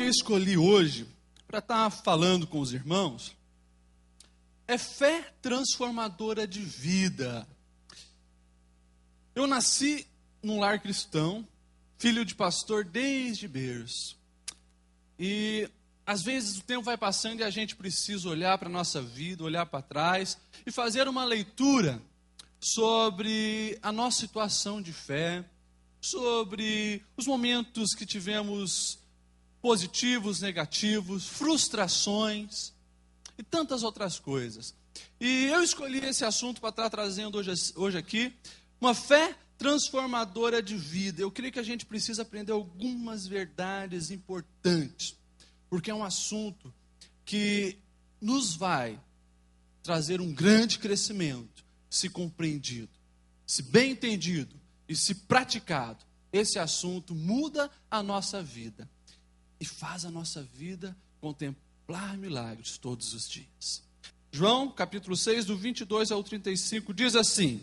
eu escolhi hoje para estar falando com os irmãos é fé transformadora de vida. Eu nasci num lar cristão, filho de pastor desde berço. E às vezes o tempo vai passando e a gente precisa olhar para a nossa vida, olhar para trás e fazer uma leitura sobre a nossa situação de fé, sobre os momentos que tivemos positivos, negativos, frustrações e tantas outras coisas. E eu escolhi esse assunto para estar trazendo hoje aqui, uma fé transformadora de vida. Eu creio que a gente precisa aprender algumas verdades importantes, porque é um assunto que nos vai trazer um grande crescimento, se compreendido, se bem entendido e se praticado. Esse assunto muda a nossa vida e faz a nossa vida contemplar milagres todos os dias. João, capítulo 6, do 22 ao 35, diz assim: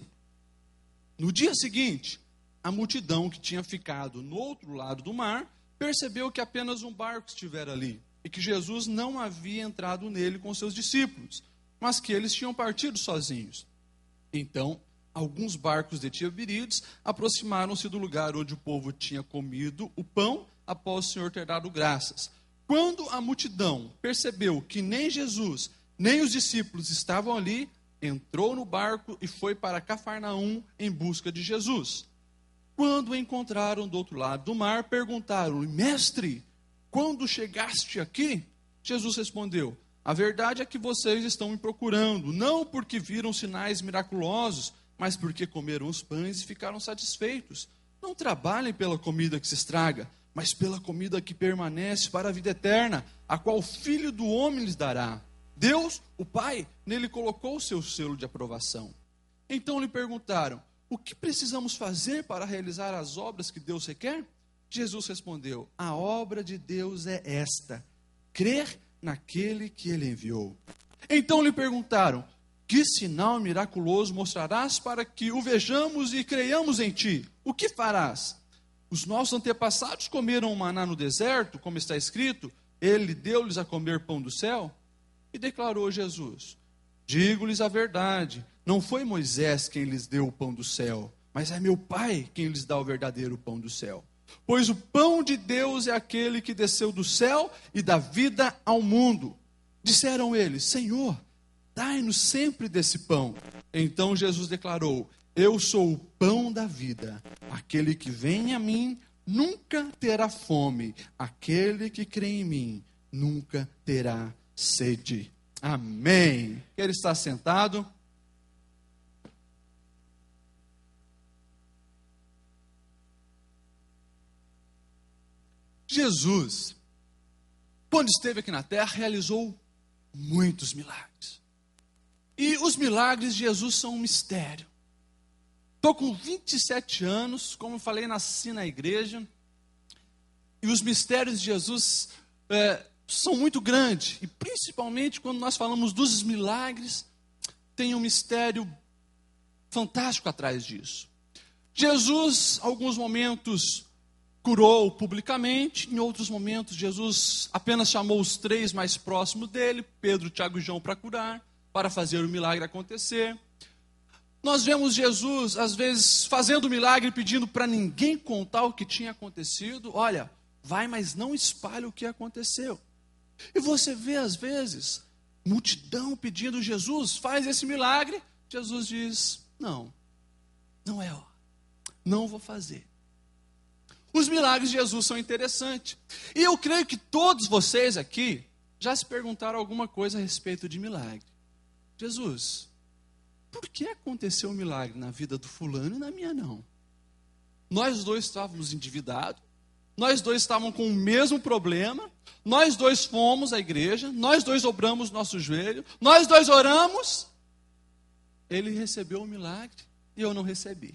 no dia seguinte, a multidão que tinha ficado no outro lado do mar percebeu que apenas um barco estivera ali e que Jesus não havia entrado nele com seus discípulos, mas que eles tinham partido sozinhos. Então, alguns barcos de Tiberíades aproximaram-se do lugar onde o povo tinha comido o pão após o Senhor ter dado graças. Quando a multidão percebeu que nem Jesus, nem os discípulos estavam ali, entrou no barco e foi para Cafarnaum em busca de Jesus. Quando o encontraram do outro lado do mar, perguntaram-lhe: mestre, quando chegaste aqui? Jesus respondeu: a verdade é que vocês estão me procurando, não porque viram sinais miraculosos, mas porque comeram os pães e ficaram satisfeitos. Não trabalhem pela comida que se estraga, mas pela comida que permanece para a vida eterna, a qual o Filho do Homem lhes dará. Deus, o Pai, nele colocou o seu selo de aprovação. Então lhe perguntaram: o que precisamos fazer para realizar as obras que Deus requer? Jesus respondeu: a obra de Deus é esta, crer naquele que ele enviou. Então lhe perguntaram: que sinal miraculoso mostrarás para que o vejamos e creiamos em ti? O que farás? Os nossos antepassados comeram maná no deserto, como está escrito, ele deu-lhes a comer pão do céu? E declarou Jesus: digo-lhes a verdade, não foi Moisés quem lhes deu o pão do céu, mas é meu Pai quem lhes dá o verdadeiro pão do céu. Pois o pão de Deus é aquele que desceu do céu e dá vida ao mundo. Disseram eles: Senhor, dai-nos sempre desse pão. Então Jesus declarou: eu sou o pão da vida. Aquele que vem a mim nunca terá fome. Aquele que crê em mim nunca terá sede. Amém. Quer estar sentado? Jesus, quando esteve aqui na terra, realizou muitos milagres. E os milagres de Jesus são um mistério. Estou com 27 anos, como eu falei, nasci na igreja. E os mistérios de Jesus são muito grandes. E principalmente quando nós falamos dos milagres, tem um mistério fantástico atrás disso. Jesus, em alguns momentos, curou publicamente. Em outros momentos, Jesus apenas chamou os 3 mais próximos dele, Pedro, Tiago e João, para curar, para fazer o milagre acontecer. Nós vemos Jesus, às vezes, fazendo o milagre, pedindo para ninguém contar o que tinha acontecido. Olha, vai, mas não espalhe o que aconteceu. E você vê, às vezes, multidão pedindo: Jesus, faz esse milagre. Jesus diz: não é hora, não vou fazer. Os milagres de Jesus são interessantes. E eu creio que todos vocês aqui já se perguntaram alguma coisa a respeito de milagre. Jesus, por que aconteceu um milagre na vida do fulano e na minha não? Nós dois estávamos endividados, nós dois estávamos com o mesmo problema, nós dois fomos à igreja, nós dois dobramos nosso joelho, nós dois oramos, ele recebeu o milagre e eu não recebi.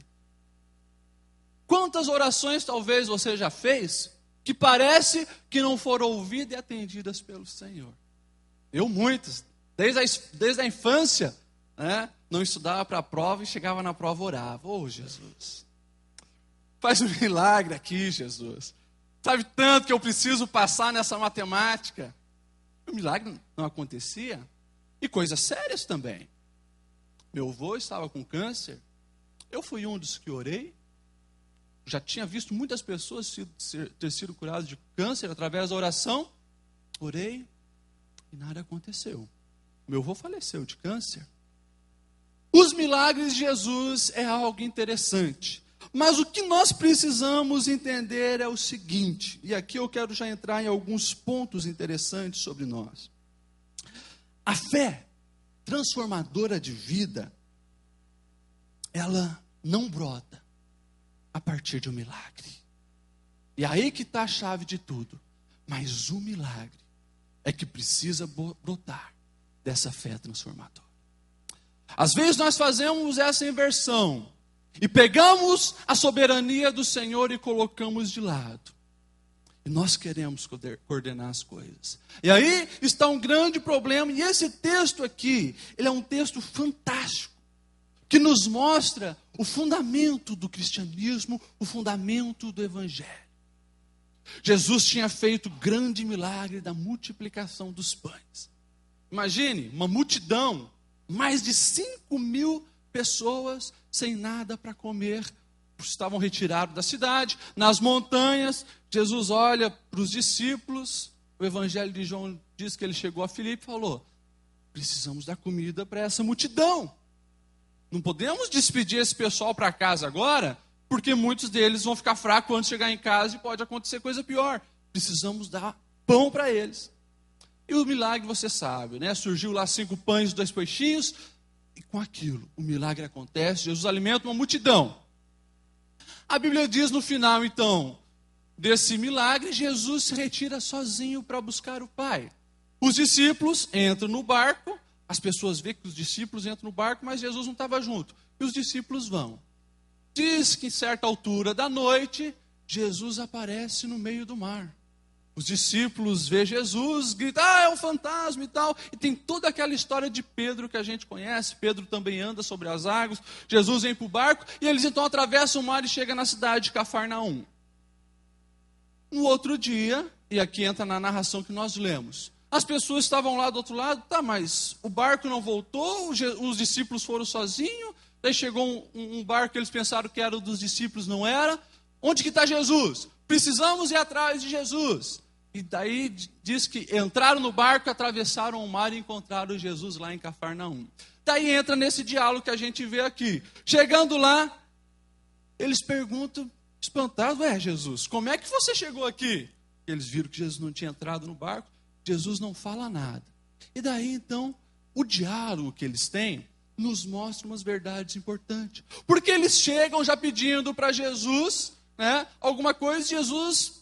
Quantas orações talvez você já fez que parece que não foram ouvidas e atendidas pelo Senhor? Eu muitas, desde a infância, né? Não estudava para a prova e chegava na prova, orava: Jesus, faz um milagre aqui, Jesus. Sabe tanto que eu preciso passar nessa matemática? O milagre não acontecia. E coisas sérias também. Meu avô estava com câncer. Eu fui um dos que orei. Já tinha visto muitas pessoas ter sido curadas de câncer através da oração. Orei e nada aconteceu. Meu avô faleceu de câncer. Os milagres de Jesus é algo interessante. Mas o que nós precisamos entender é o seguinte, e aqui eu quero já entrar em alguns pontos interessantes sobre nós. A fé transformadora de vida, ela não brota a partir de um milagre. E aí que está a chave de tudo. Mas o milagre é que precisa brotar dessa fé transformadora. Às vezes nós fazemos essa inversão e pegamos a soberania do Senhor e colocamos de lado. E nós queremos coordenar as coisas. E aí está um grande problema. E esse texto aqui, ele é um texto fantástico, que nos mostra o fundamento do cristianismo, o fundamento do evangelho. Jesus tinha feito o grande milagre da multiplicação dos pães. Imagine, uma multidão, mais de 5.000 pessoas sem nada para comer, estavam retirados da cidade, nas montanhas. Jesus olha para os discípulos, o evangelho de João diz que ele chegou a Filipe e falou: precisamos dar comida para essa multidão. Não podemos despedir esse pessoal para casa agora, porque muitos deles vão ficar fracos quando chegar em casa e pode acontecer coisa pior. Precisamos dar pão para eles. E o milagre você sabe, né? Surgiu lá 5 pães e 2 peixinhos, e com aquilo o milagre acontece, Jesus alimenta uma multidão. A Bíblia diz no final, então, desse milagre, Jesus se retira sozinho para buscar o Pai. Os discípulos entram no barco, as pessoas veem que os discípulos entram no barco, mas Jesus não estava junto. E os discípulos vão. Diz que em certa altura da noite, Jesus aparece no meio do mar. Os discípulos veem Jesus, gritam: é um fantasma e tal. E tem toda aquela história de Pedro que a gente conhece. Pedro também anda sobre as águas. Jesus vem para o barco e eles então atravessam o mar e chegam na cidade de Cafarnaum. No outro dia, e aqui entra na narração que nós lemos, as pessoas estavam lá do outro lado. Tá, mas o barco não voltou, os discípulos foram sozinhos. Daí chegou um barco que eles pensaram que era dos discípulos, não era. Onde que está Jesus? Precisamos ir atrás de Jesus. E daí diz que entraram no barco, atravessaram o mar e encontraram Jesus lá em Cafarnaum. Daí entra nesse diálogo que a gente vê aqui. Chegando lá, eles perguntam, espantados: Jesus, como é que você chegou aqui? Eles viram que Jesus não tinha entrado no barco. Jesus não fala nada. E daí então, o diálogo que eles têm nos mostra umas verdades importantes. Porque eles chegam já pedindo para Jesus, né, alguma coisa. Jesus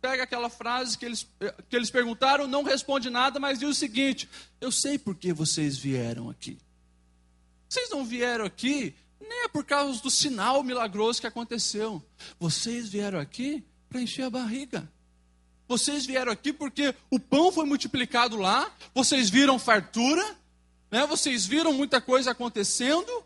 pega aquela frase que eles perguntaram, não responde nada, mas diz o seguinte: eu sei por que vocês vieram aqui. Vocês não vieram aqui nem é por causa do sinal milagroso que aconteceu. Vocês vieram aqui para encher a barriga. Vocês vieram aqui porque o pão foi multiplicado lá, vocês viram fartura, né? Vocês viram muita coisa acontecendo,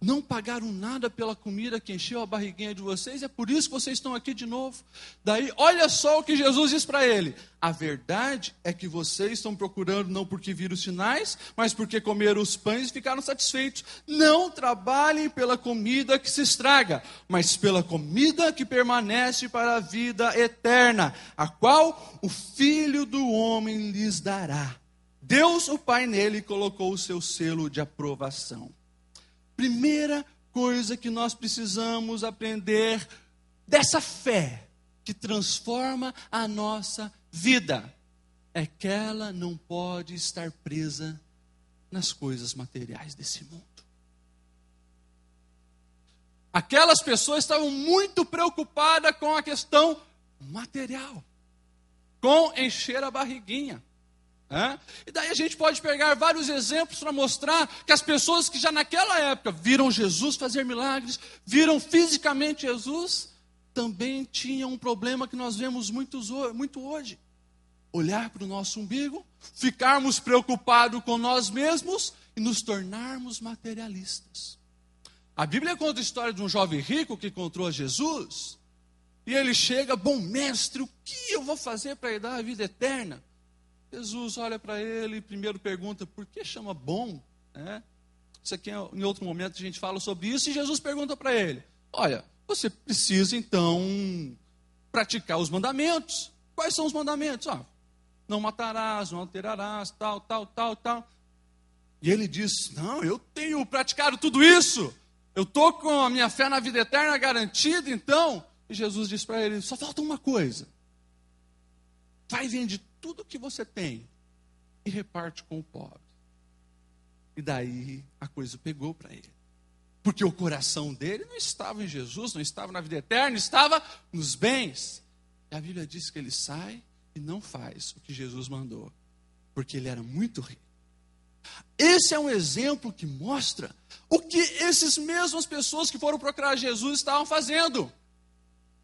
não pagaram nada pela comida que encheu a barriguinha de vocês, é por isso que vocês estão aqui de novo. Daí, olha só o que Jesus diz para ele: a verdade é que vocês estão procurando não porque viram os sinais, mas porque comeram os pães e ficaram satisfeitos. Não trabalhem pela comida que se estraga, mas pela comida que permanece para a vida eterna, a qual o Filho do Homem lhes dará. Deus, o Pai, nele colocou o seu selo de aprovação. Primeira coisa que nós precisamos aprender dessa fé que transforma a nossa vida é que ela não pode estar presa nas coisas materiais desse mundo. Aquelas pessoas estavam muito preocupadas com a questão material, com encher a barriguinha. E daí a gente pode pegar vários exemplos para mostrar que as pessoas que já naquela época viram Jesus fazer milagres, viram fisicamente Jesus, também tinham um problema que nós vemos muito hoje: olhar para o nosso umbigo, ficarmos preocupados com nós mesmos e nos tornarmos materialistas. A Bíblia conta a história de um jovem rico que encontrou a Jesus, E ele chega, bom mestre, o que eu vou fazer para herdar a vida eterna? Jesus olha para ele e primeiro pergunta, por que chama bom? Isso aqui, em outro momento, a gente fala sobre isso, e Jesus pergunta para ele, olha, você precisa então praticar os mandamentos. Quais são os mandamentos? Não matarás, não adulterarás, tal. E ele diz, não, eu tenho praticado tudo isso. Eu estou com a minha fé na vida eterna garantida, então. E Jesus diz para ele, só falta uma coisa. Vai vender tudo que você tem e reparte com o pobre. E daí a coisa pegou para ele. Porque o coração dele não estava em Jesus, não estava na vida eterna, estava nos bens. E a Bíblia diz que ele sai e não faz o que Jesus mandou, porque ele era muito rico. Esse é um exemplo que mostra o que essas mesmas pessoas que foram procurar Jesus estavam fazendo.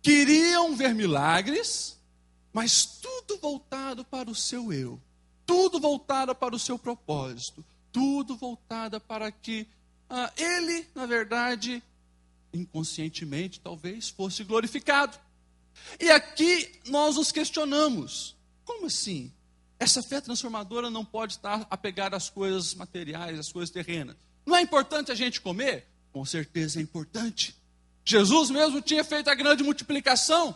Queriam ver milagres, mas tudo voltado para o seu eu, tudo voltado para o seu propósito, tudo voltado para que ele, na verdade, inconscientemente, talvez, fosse glorificado. E aqui nós nos questionamos, como assim? Essa fé transformadora não pode estar apegada às coisas materiais, às coisas terrenas. Não é importante a gente comer? Com certeza é importante. Jesus mesmo tinha feito a grande multiplicação.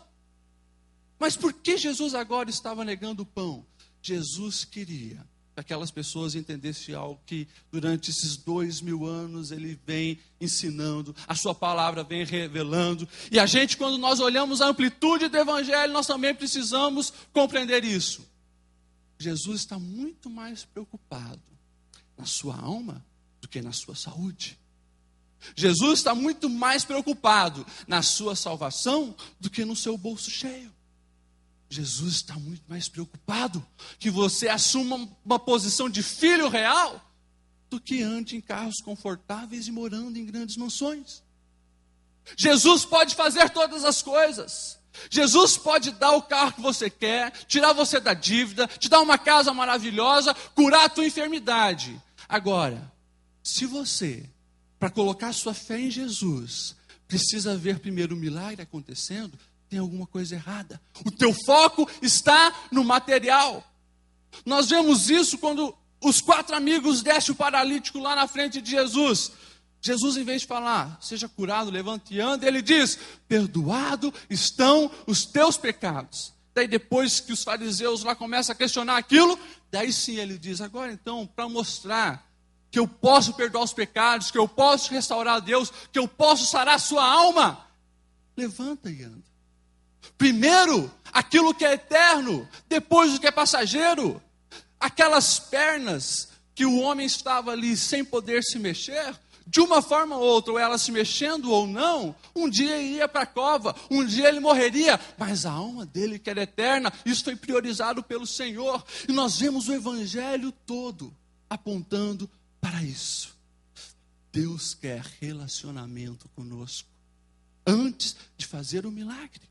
Mas por que Jesus agora estava negando o pão? Jesus queria que aquelas pessoas entendessem algo que durante esses 2000 anos ele vem ensinando, a sua palavra vem revelando. E a gente, quando nós olhamos a amplitude do evangelho, nós também precisamos compreender isso. Jesus está muito mais preocupado na sua alma do que na sua saúde. Jesus está muito mais preocupado na sua salvação do que no seu bolso cheio. Jesus está muito mais preocupado que você assuma uma posição de filho real do que ande em carros confortáveis e morando em grandes mansões. Jesus pode fazer todas as coisas. Jesus pode dar o carro que você quer, tirar você da dívida, te dar uma casa maravilhosa, curar a tua enfermidade. Agora, se você, para colocar sua fé em Jesus, precisa ver primeiro o milagre acontecendo, tem alguma coisa errada. O teu foco está no material. Nós vemos isso quando os 4 amigos descem o paralítico lá na frente de Jesus. Jesus, em vez de falar, seja curado, levante e ande, ele diz, perdoado estão os teus pecados. Daí depois que os fariseus lá começam a questionar aquilo, daí sim ele diz, agora então, para mostrar que eu posso perdoar os pecados, que eu posso restaurar a Deus, que eu posso sarar a sua alma, levanta e anda. Primeiro, aquilo que é eterno, depois o que é passageiro. Aquelas pernas que o homem estava ali sem poder se mexer, de uma forma ou outra, ou ela se mexendo ou não, um dia ia para a cova, um dia ele morreria, mas a alma dele que era eterna, isso foi priorizado pelo Senhor, e nós vemos o evangelho todo apontando para isso. Deus quer relacionamento conosco, antes de fazer o milagre.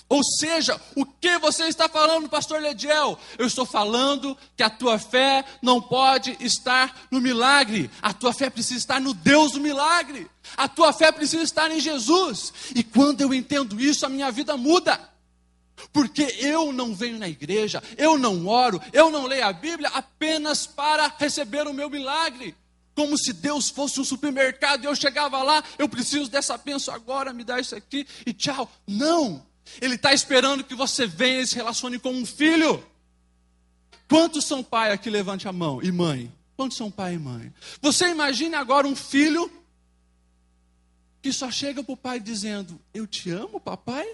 Ou seja, o que você está falando, pastor Lediel? Eu estou falando que a tua fé não pode estar no milagre. A tua fé precisa estar no Deus do milagre. A tua fé precisa estar em Jesus. E quando eu entendo isso, a minha vida muda. Porque eu não venho na igreja, eu não oro, eu não leio a Bíblia apenas para receber o meu milagre. Como se Deus fosse um supermercado e eu chegava lá, eu preciso dessa bênção agora, me dá isso aqui e tchau. Não. Ele está esperando que você venha e se relacione com um filho. Quantos são pai aqui? Levante a mão. E mãe? Quantos são pai e mãe? Você imagine agora um filho que só chega para o pai dizendo, eu te amo, papai,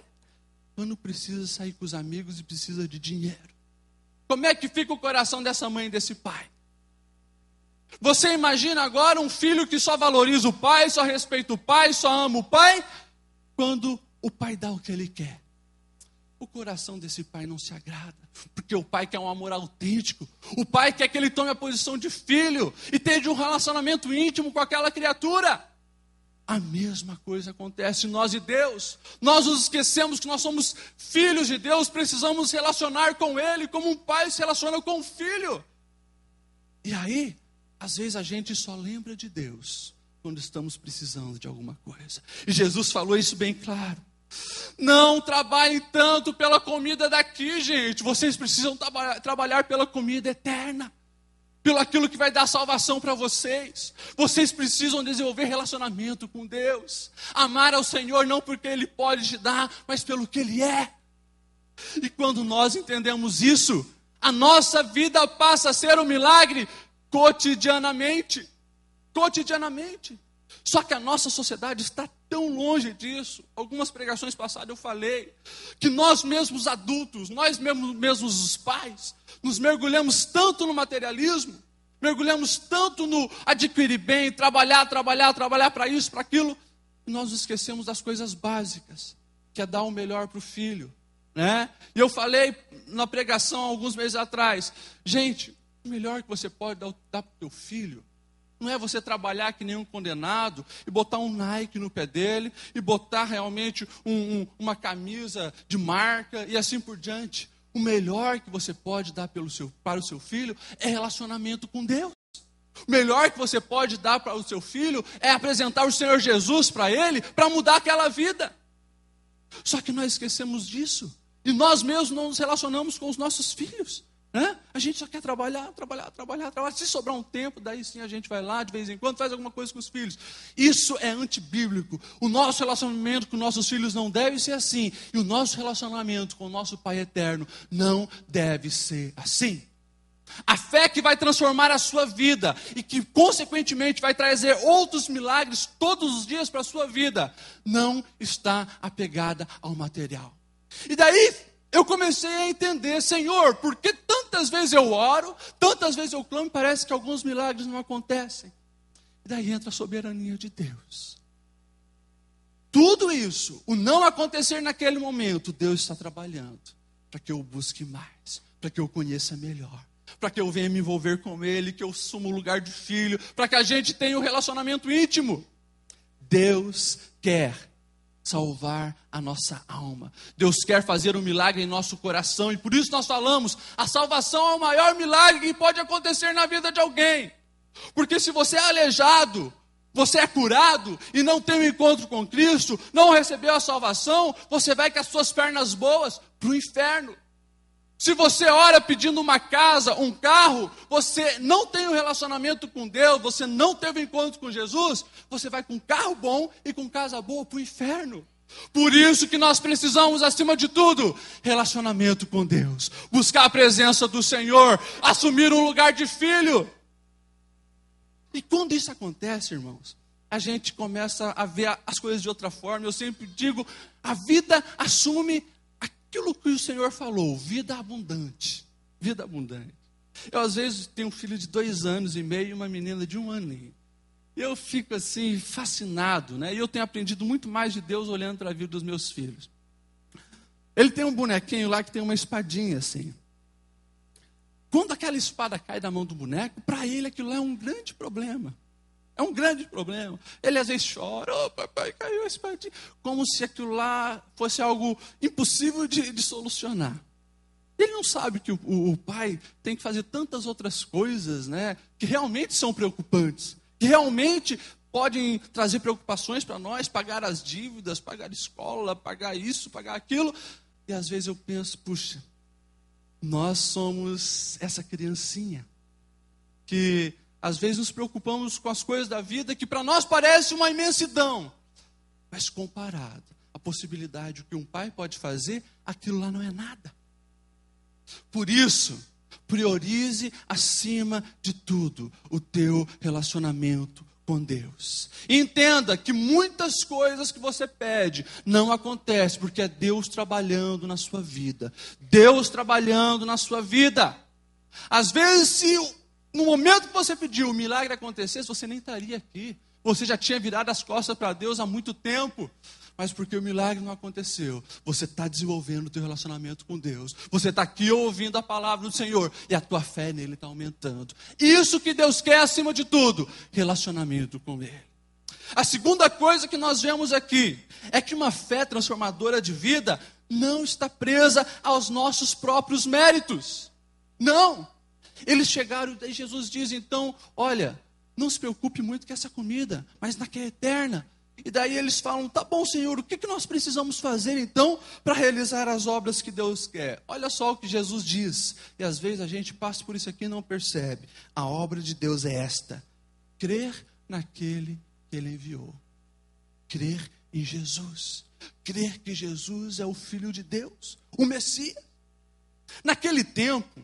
quando precisa sair com os amigos e precisa de dinheiro. Como é que fica o coração dessa mãe e desse pai? Você imagina agora um filho que só valoriza o pai, só respeita o pai, só ama o pai, quando o pai dá o que ele quer. O coração desse pai não se agrada, porque o pai quer um amor autêntico. O pai quer que ele tome a posição de filho e tenha um relacionamento íntimo com aquela criatura. A mesma coisa acontece nós e Deus. Nós nos esquecemos que nós somos filhos de Deus, precisamos nos relacionar com Ele como um pai se relaciona com um filho. E aí, às vezes a gente só lembra de Deus quando estamos precisando de alguma coisa. E Jesus falou isso bem claro. Não trabalhem tanto pela comida daqui, gente. Vocês precisam trabalhar pela comida eterna. Pelo aquilo que vai dar salvação para vocês. Vocês precisam desenvolver relacionamento com Deus. Amar ao Senhor não porque Ele pode te dar, mas pelo que Ele é. E quando nós entendemos isso, a nossa vida passa a ser um milagre cotidianamente. Cotidianamente. Só que a nossa sociedade está tão longe disso. Algumas pregações passadas eu falei que nós mesmos adultos, nós mesmos os pais, nos mergulhamos tanto no materialismo, mergulhamos tanto no adquirir bem, trabalhar para isso, para aquilo, e nós nos esquecemos das coisas básicas, que é dar o melhor para o filho, né? E eu falei na pregação alguns meses atrás, gente, o melhor que você pode dar para o teu filho não é você trabalhar que nem um condenado e botar um Nike no pé dele e botar realmente uma camisa de marca e assim por diante. O melhor que você pode dar para o seu filho é relacionamento com Deus. O melhor que você pode dar para o seu filho é apresentar o Senhor Jesus para ele, para mudar aquela vida. Só que nós esquecemos disso. E nós mesmos não nos relacionamos com os nossos filhos. A gente só quer trabalhar. Se sobrar um tempo, daí sim a gente vai lá de vez em quando, faz alguma coisa com os filhos. Isso é antibíblico. O nosso relacionamento com nossos filhos não deve ser assim. E o nosso relacionamento com o nosso Pai eterno não deve ser assim. A fé que vai transformar a sua vida e que consequentemente vai trazer outros milagres todos os dias para a sua vida, não está apegada ao material. E daí eu comecei a entender, Senhor, por que tantas vezes eu oro, tantas vezes eu clamo e parece que alguns milagres não acontecem? E daí entra a soberania de Deus. Tudo isso, o não acontecer naquele momento, Deus está trabalhando para que eu busque mais, para que eu conheça melhor, para que eu venha me envolver com Ele, que eu assuma o lugar de filho, para que a gente tenha um relacionamento íntimo. Deus quer salvar a nossa alma. Deus quer fazer um milagre em nosso coração. E por isso nós falamos, a salvação é o maior milagre que pode acontecer na vida de alguém. Porque se você é aleijado, você é curado e não tem um encontro com Cristo, não recebeu a salvação, você vai com as suas pernas boas para o inferno. Se você ora pedindo uma casa, um carro, você não tem um relacionamento com Deus, você não teve um encontro com Jesus, você vai com um carro bom e com casa boa para o inferno. Por isso que nós precisamos, acima de tudo, relacionamento com Deus. Buscar a presença do Senhor, assumir um lugar de filho. E quando isso acontece, irmãos, a gente começa a ver as coisas de outra forma. Eu sempre digo, a vida assume aquilo que o Senhor falou, vida abundante. Vida abundante. Eu, às vezes, tenho um filho de 2 anos e meio e uma menina de 1 ano. E eu fico, assim, fascinado, né? E eu tenho aprendido muito mais de Deus olhando para a vida dos meus filhos. Ele tem um bonequinho lá que tem uma espadinha, assim. Quando aquela espada cai da mão do boneco, para ele aquilo é um grande problema. É um grande problema. Ele às vezes chora, papai, caiu a espadinha. Como se aquilo lá fosse algo impossível de solucionar. Ele não sabe que o pai tem que fazer tantas outras coisas, né, que realmente são preocupantes. Que realmente podem trazer preocupações para nós, pagar as dívidas, pagar a escola, pagar isso, pagar aquilo. E às vezes eu penso, puxa, nós somos essa criancinha que às vezes nos preocupamos com as coisas da vida que para nós parece uma imensidão. Mas comparado à possibilidade que um pai pode fazer, aquilo lá não é nada. Por isso, priorize acima de tudo o teu relacionamento com Deus. E entenda que muitas coisas que você pede não acontecem porque é Deus trabalhando na sua vida. Deus trabalhando na sua vida. Às vezes, se no momento que você pediu o milagre acontecesse, você nem estaria aqui. Você já tinha virado as costas para Deus há muito tempo. Mas porque o milagre não aconteceu, você está desenvolvendo o teu relacionamento com Deus. Você está aqui ouvindo a palavra do Senhor e a tua fé nele está aumentando. Isso que Deus quer acima de tudo, relacionamento com Ele. A segunda coisa que nós vemos aqui é que uma fé transformadora de vida não está presa aos nossos próprios méritos. Não. Eles chegaram e Jesus diz então, olha, não se preocupe muito com essa comida, mas na que é eterna. E daí eles falam, tá bom, Senhor, o que nós precisamos fazer então para realizar as obras que Deus quer? Olha só o que Jesus diz, e às vezes a gente passa por isso aqui e não percebe. A obra de Deus é esta: crer naquele que Ele enviou. Crer em Jesus. Crer que Jesus é o Filho de Deus, o Messias. Naquele tempo,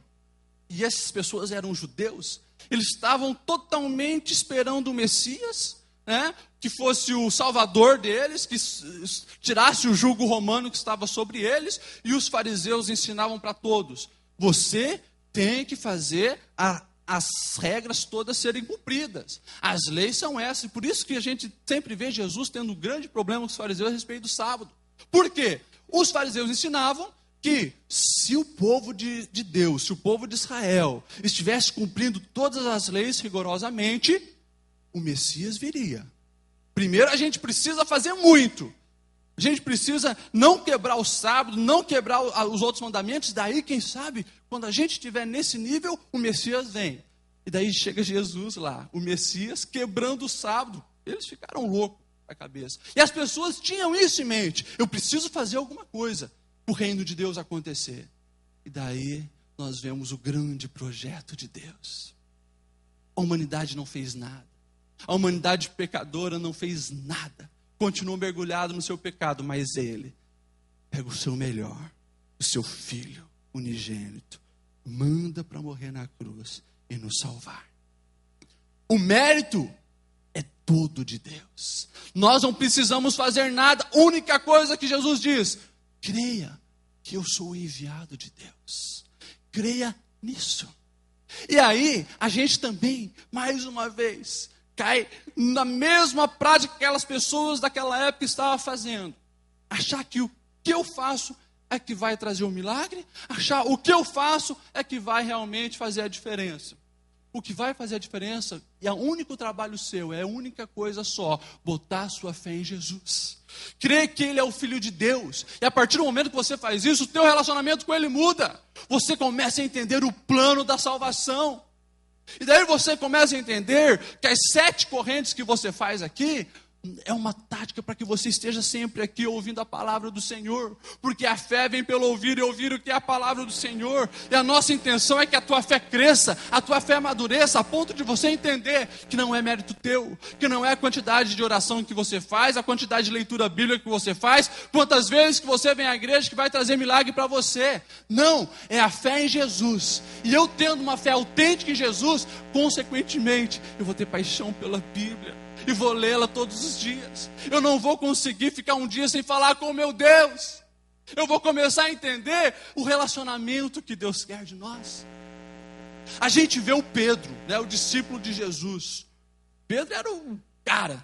e essas pessoas eram judeus, eles estavam totalmente esperando o Messias, que fosse o salvador deles, que tirasse o jugo romano que estava sobre eles, e os fariseus ensinavam para todos: você tem que fazer as regras todas serem cumpridas, as leis são essas. Por isso que a gente sempre vê Jesus tendo um grande problema com os fariseus a respeito do sábado. Por quê? Os fariseus ensinavam que se o povo de Deus, se o povo de Israel estivesse cumprindo todas as leis rigorosamente, o Messias viria. Primeiro a gente precisa fazer muito. A gente precisa não quebrar o sábado, não quebrar os outros mandamentos. Daí, quem sabe, quando a gente estiver nesse nível, o Messias vem. E daí chega Jesus lá, o Messias quebrando o sábado. Eles ficaram loucos da cabeça. E as pessoas tinham isso em mente: eu preciso fazer alguma coisa para o reino de Deus acontecer. E daí nós vemos o grande projeto de Deus. A humanidade não fez nada. A humanidade pecadora não fez nada. Continuou mergulhado no seu pecado, mas Ele pega o seu melhor, o seu Filho unigênito, manda para morrer na cruz e nos salvar. O mérito é todo de Deus. Nós não precisamos fazer nada. A única coisa que Jesus diz: creia que eu sou o enviado de Deus. Creia nisso. E aí, a gente também, mais uma vez, cai na mesma prática que aquelas pessoas daquela época estavam fazendo. Achar que o que eu faço é que vai trazer um milagre. Achar o que eu faço é que vai realmente fazer a diferença. O que vai fazer a diferença, e o único trabalho seu, é a única coisa só: botar a sua fé em Jesus. Crer que Ele é o Filho de Deus. E a partir do momento que você faz isso, o teu relacionamento com Ele muda. Você começa a entender o plano da salvação. E daí você começa a entender que as 7 correntes que você faz aqui é uma tática para que você esteja sempre aqui ouvindo a palavra do Senhor. Porque a fé vem pelo ouvir e ouvir o que é a palavra do Senhor. E a nossa intenção é que a tua fé cresça, a tua fé amadureça, a ponto de você entender que não é mérito teu, que não é a quantidade de oração que você faz, a quantidade de leitura bíblica que você faz, quantas vezes que você vem à igreja que vai trazer milagre para você. Não, é a fé em Jesus. E eu tendo uma fé autêntica em Jesus, consequentemente, eu vou ter paixão pela Bíblia e vou lê-la todos os dias. Eu não vou conseguir ficar um dia sem falar com o meu Deus. Eu vou começar a entender o relacionamento que Deus quer de nós. A gente vê o Pedro, o discípulo de Jesus. Pedro era o cara,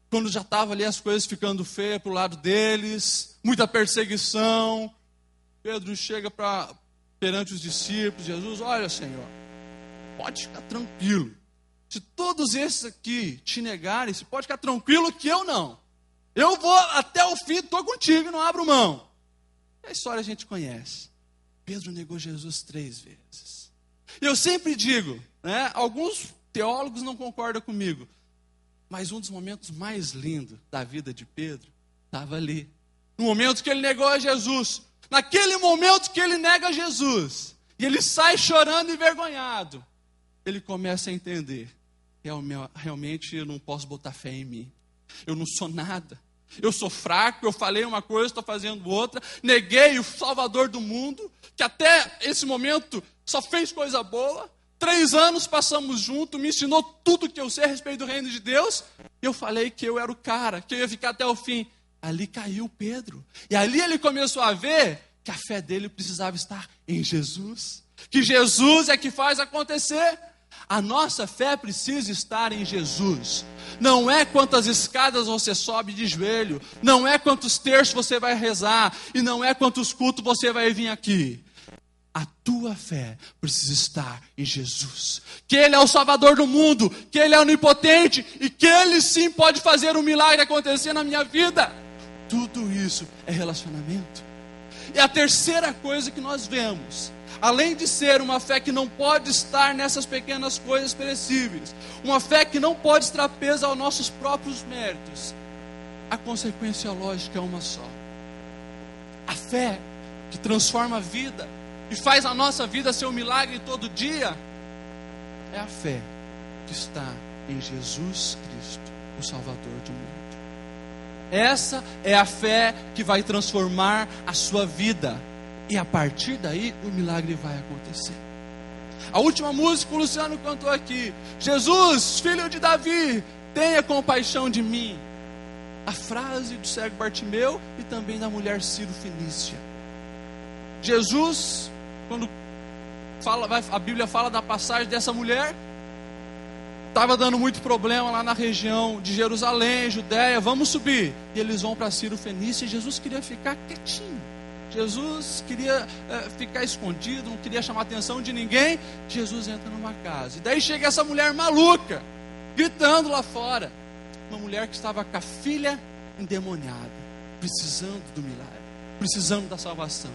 quando já estava ali as coisas ficando feias para o lado deles, muita perseguição. Pedro chega perante os discípulos: Jesus, olha, Senhor, pode ficar tranquilo. Se todos esses aqui te negarem, você pode ficar tranquilo que eu não. Eu vou até o fim, estou contigo, não abro mão. A história a gente conhece. Pedro negou Jesus 3 vezes. E eu sempre digo, alguns teólogos não concordam comigo, mas um dos momentos mais lindos da vida de Pedro estava ali. No momento que ele negou a Jesus. Naquele momento que ele nega Jesus, e ele sai chorando envergonhado, ele começa a entender: realmente eu não posso botar fé em mim. Eu não sou nada. Eu sou fraco, eu falei uma coisa, estou fazendo outra. Neguei o Salvador do mundo, que até esse momento só fez coisa boa. 3 anos passamos juntos, me ensinou tudo que eu sei a respeito do reino de Deus. E eu falei que eu era o cara, que eu ia ficar até o fim. Ali caiu Pedro. E ali ele começou a ver que a fé dele precisava estar em Jesus. Que Jesus é que faz acontecer. A nossa fé precisa estar em Jesus. Não é quantas escadas você sobe de joelho, não é quantos terços você vai rezar, e não é quantos cultos você vai vir aqui. A tua fé precisa estar em Jesus. Que Ele é o Salvador do mundo, que Ele é onipotente e que Ele sim pode fazer um milagre acontecer na minha vida. Tudo isso é relacionamento. E a terceira coisa que nós vemos, além de ser uma fé que não pode estar nessas pequenas coisas perecíveis, uma fé que não pode estar presa aos nossos próprios méritos, a consequência lógica é uma só. A fé que transforma a vida e faz a nossa vida ser um milagre todo dia, é a fé que está em Jesus Cristo, o Salvador do mundo. Essa é a fé que vai transformar a sua vida. E a partir daí, o milagre vai acontecer. A última música que o Luciano cantou aqui: Jesus, filho de Davi, tenha compaixão de mim. A frase do cego Bartimeu e também da mulher Ciro-fenícia. Jesus, quando a Bíblia fala da passagem dessa mulher, estava dando muito problema lá na região de Jerusalém, Judéia, vamos subir. E eles vão para Ciro-fenícia e Jesus queria ficar quietinho. Jesus queria ficar escondido, não queria chamar a atenção de ninguém. Jesus entra numa casa. E daí chega essa mulher maluca, gritando lá fora. Uma mulher que estava com a filha endemoniada, precisando do milagre, precisando da salvação.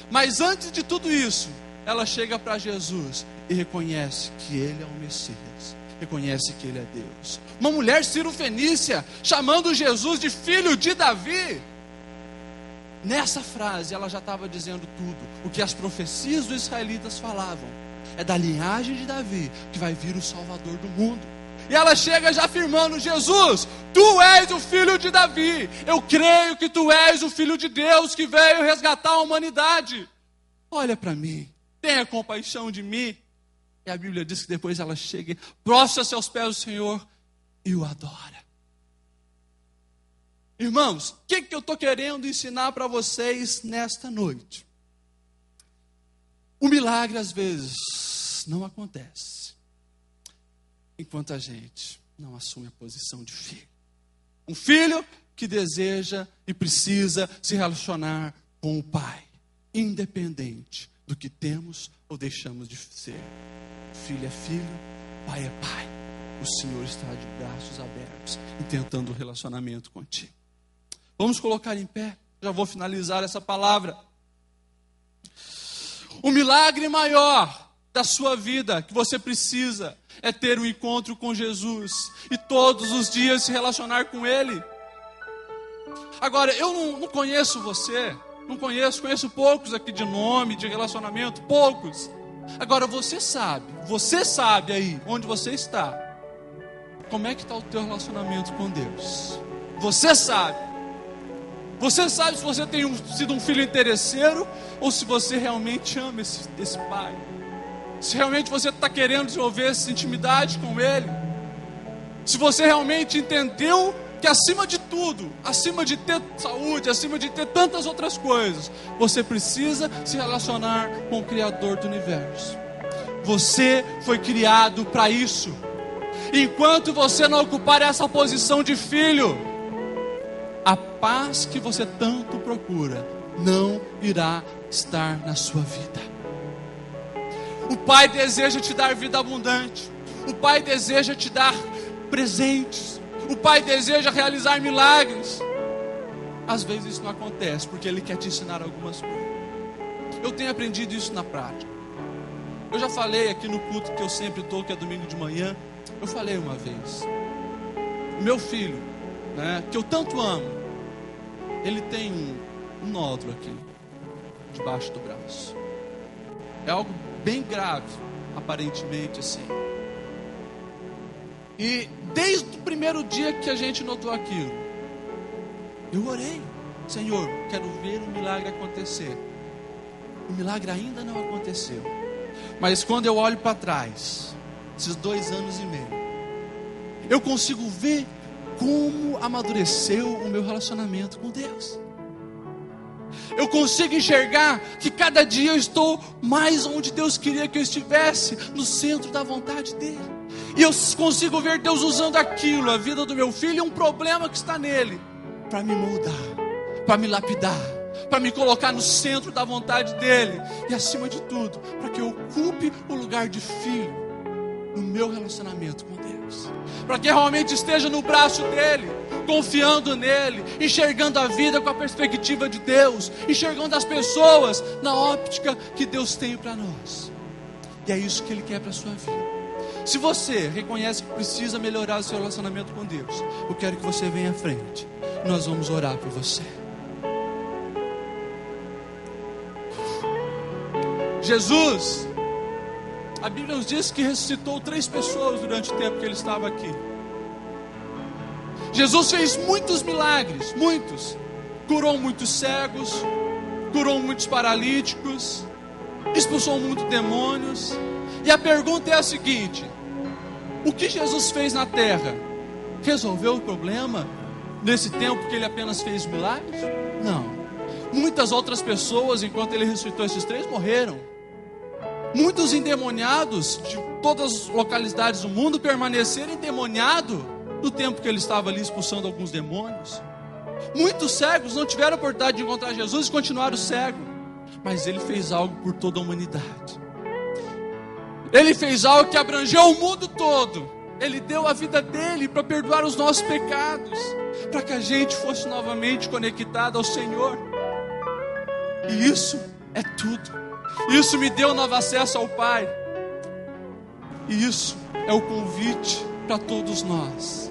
Mas antes de tudo isso, ela chega para Jesus e reconhece que Ele é o Messias. Reconhece que Ele é Deus. Uma mulher Ciro-fenícia chamando Jesus de filho de Davi. Nessa frase ela já estava dizendo tudo o que as profecias dos israelitas falavam. É da linhagem de Davi que vai vir o Salvador do mundo. E ela chega já afirmando: Jesus, tu és o filho de Davi. Eu creio que tu és o filho de Deus que veio resgatar a humanidade. Olha para mim, tenha compaixão de mim. E a Bíblia diz que depois ela chega, prostra-se aos pés do Senhor e o adora. Irmãos, o que eu estou querendo ensinar para vocês nesta noite? O milagre às vezes não acontece enquanto a gente não assume a posição de filho. Um filho que deseja e precisa se relacionar com o Pai, independente do que temos ou deixamos de ser. Filho é filho, pai é pai. O Senhor está de braços abertos e tentando um relacionamento contigo. Vamos colocar em pé. Já vou finalizar essa palavra. O milagre maior da sua vida que você precisa é ter um encontro com Jesus e todos os dias se relacionar com Ele. Agora, eu não conheço você, conheço poucos aqui de nome, de relacionamento, poucos. Agora você sabe aí onde você está, como é que está o teu relacionamento com Deus. Você sabe se você tem sido um filho interesseiro ou se você realmente ama esse pai. Se realmente você está querendo desenvolver essa intimidade com Ele. Se você realmente entendeu que acima de tudo, acima de ter saúde, acima de ter tantas outras coisas, você precisa se relacionar com o Criador do universo. Você foi criado para isso. Enquanto você não ocupar essa posição de filho, a paz que você tanto procura não irá estar na sua vida. O Pai deseja te dar vida abundante. O Pai deseja te dar presentes. O Pai deseja realizar milagres. Às vezes isso não acontece porque Ele quer te ensinar algumas coisas. Eu tenho aprendido isso na prática. Eu já falei aqui no culto que eu sempre estou, que é domingo de manhã. Eu falei uma vez. O meu filho, que eu tanto amo, ele tem um nódulo aqui, debaixo do braço. É algo bem grave, aparentemente assim. E desde o primeiro dia que a gente notou aquilo, eu orei: Senhor, quero ver o milagre acontecer. O milagre ainda não aconteceu. Mas quando eu olho para trás, esses 2 anos e meio, eu consigo ver como amadureceu o meu relacionamento com Deus. Eu consigo enxergar que cada dia eu estou mais onde Deus queria que eu estivesse, no centro da vontade dEle. E eu consigo ver Deus usando aquilo, a vida do meu filho, um problema que está nele, para me moldar, para me lapidar, para me colocar no centro da vontade dEle. E acima de tudo, para que eu ocupe o lugar de filho. no meu relacionamento com Deus. Para que realmente esteja no braço dele, confiando nele, enxergando a vida com a perspectiva de Deus, enxergando as pessoas na óptica que Deus tem para nós. E é isso que ele quer para a sua vida. Se você reconhece que precisa melhorar o seu relacionamento com Deus, eu quero que você venha à frente. Nós vamos orar por você. Jesus, a Bíblia nos diz que ressuscitou 3 pessoas durante o tempo que ele estava aqui. Jesus fez muitos milagres, muitos. Curou muitos cegos, curou muitos paralíticos, expulsou muitos demônios. E a pergunta é a seguinte: o que Jesus fez na terra? Resolveu o problema nesse tempo que ele apenas fez milagres? Não. Muitas outras pessoas, enquanto ele ressuscitou esses 3, morreram. Muitos endemoniados de todas as localidades do mundo permaneceram endemoniados no tempo que ele estava ali expulsando alguns demônios. Muitos cegos não tiveram a oportunidade de encontrar Jesus e continuaram cegos. Mas ele fez algo por toda a humanidade. Ele fez algo que abrangeu o mundo todo. Ele deu a vida dele para perdoar os nossos pecados, para que a gente fosse novamente conectado ao Senhor. E isso é tudo. Isso me deu novo acesso ao Pai. E isso é o convite para todos nós.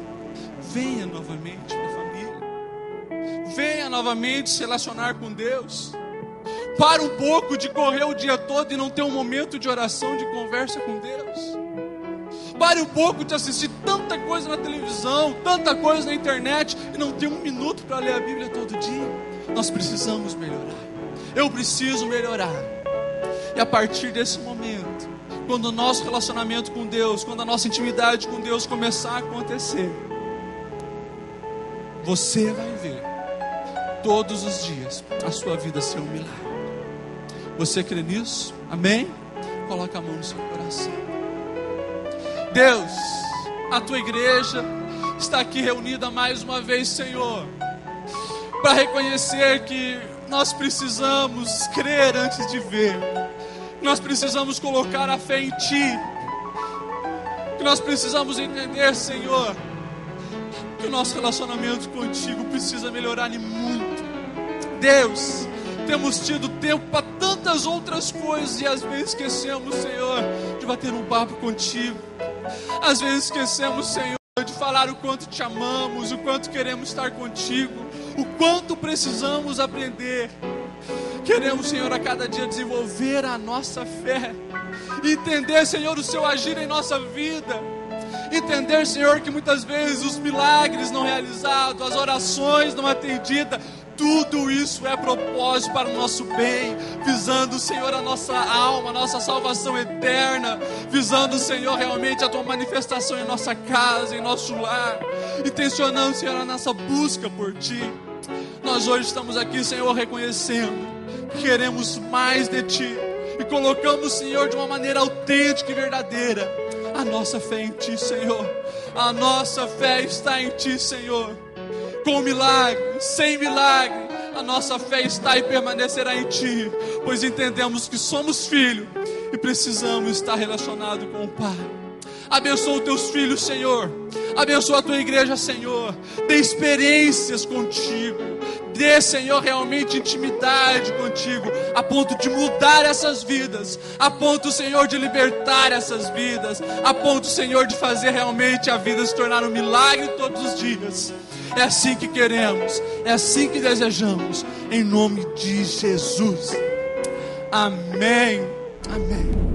Venha novamente para a família. Venha novamente se relacionar com Deus. Para um pouco de correr o dia todo e não ter um momento de oração, de conversa com Deus. Pare um pouco de assistir tanta coisa na televisão, tanta coisa na internet e não ter um minuto para ler a Bíblia todo dia. Nós precisamos melhorar. Eu preciso melhorar. E a partir desse momento, quando o nosso relacionamento com Deus, quando a nossa intimidade com Deus começar a acontecer, você vai ver todos os dias a sua vida ser um milagre. Você crê nisso? Amém? Coloca a mão no seu coração. Deus, a tua igreja está aqui reunida mais uma vez, Senhor, para reconhecer que nós precisamos crer antes de ver. Nós precisamos colocar a fé em Ti. Que nós precisamos entender, Senhor, que o nosso relacionamento contigo precisa melhorar muito. Deus, temos tido tempo para tantas outras coisas e às vezes esquecemos, Senhor, de bater um papo contigo. Às vezes esquecemos, Senhor, de falar o quanto te amamos, o quanto queremos estar contigo, o quanto precisamos aprender. Queremos, Senhor, a cada dia desenvolver a nossa fé, entender, Senhor, o seu agir em nossa vida, entender, Senhor, que muitas vezes os milagres não realizados, as orações não atendidas, tudo isso é propósito para o nosso bem, visando, Senhor, a nossa alma, a nossa salvação eterna, visando, Senhor, realmente a Tua manifestação em nossa casa, em nosso lar, intencionando, Senhor, a nossa busca por Ti. Nós hoje estamos aqui, Senhor, reconhecendo que queremos mais de Ti e colocamos, Senhor, de uma maneira autêntica e verdadeira a nossa fé em Ti, Senhor. A nossa fé está em Ti, Senhor. Com milagre, sem milagre, a nossa fé está e permanecerá em Ti, pois entendemos que somos filhos e precisamos estar relacionados com o Pai. Abençoa os Teus filhos, Senhor. Abençoa a Tua igreja, Senhor. Dê experiências contigo. Dê, Senhor, realmente intimidade contigo, a ponto de mudar essas vidas, a ponto, Senhor, de libertar essas vidas, a ponto, Senhor, de fazer realmente a vida se tornar um milagre todos os dias. É assim que queremos, é assim que desejamos, em nome de Jesus. Amém. Amém.